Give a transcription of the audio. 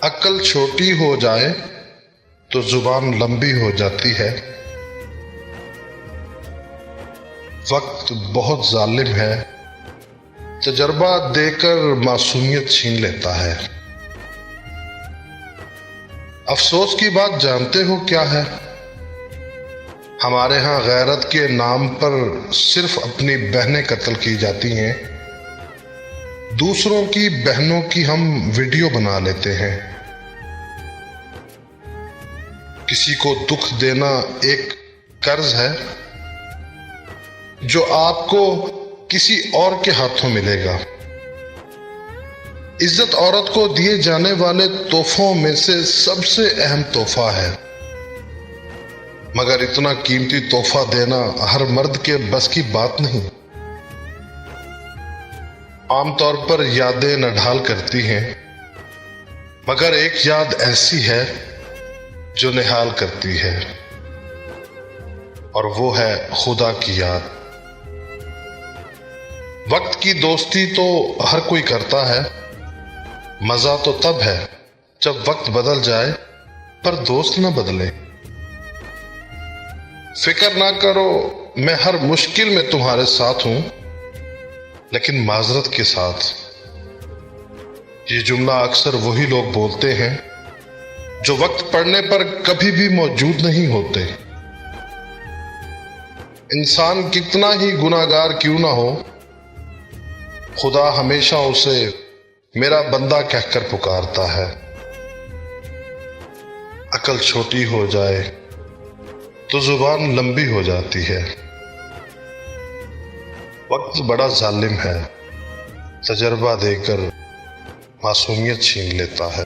عقل چھوٹی ہو جائے تو زبان لمبی ہو جاتی ہے۔ وقت بہت ظالم ہے، تجربہ دے کر معصومیت چھین لیتا ہے۔ افسوس کی بات جانتے ہو کیا ہے؟ ہمارے ہاں غیرت کے نام پر صرف اپنی بہنیں قتل کی جاتی ہیں، دوسروں کی بہنوں کی ہم ویڈیو بنا لیتے ہیں۔ کسی کو دکھ دینا ایک قرض ہے جو آپ کو کسی اور کے ہاتھوں ملے گا۔ عزت عورت کو دیے جانے والے تحفوں میں سے سب سے اہم تحفہ ہے، مگر اتنا قیمتی تحفہ دینا ہر مرد کے بس کی بات نہیں۔ عام طور پر یادیں نڈھال کرتی ہیں، مگر ایک یاد ایسی ہے جو نہال کرتی ہے، اور وہ ہے خدا کی یاد۔ وقت کی دوستی تو ہر کوئی کرتا ہے، مزہ تو تب ہے جب وقت بدل جائے پر دوست نہ بدلے۔ فکر نہ کرو، میں ہر مشکل میں تمہارے ساتھ ہوں، لیکن معذرت کے ساتھ۔ یہ جملہ اکثر وہی لوگ بولتے ہیں جو وقت پڑنے پر کبھی بھی موجود نہیں ہوتے۔ انسان کتنا ہی گناہگار کیوں نہ ہو، خدا ہمیشہ اسے میرا بندہ کہہ کر پکارتا ہے۔ عقل چھوٹی ہو جائے تو زبان لمبی ہو جاتی ہے۔ وقت بڑا ظالم ہے، تجربہ دے کر معصومیت چھین لیتا ہے۔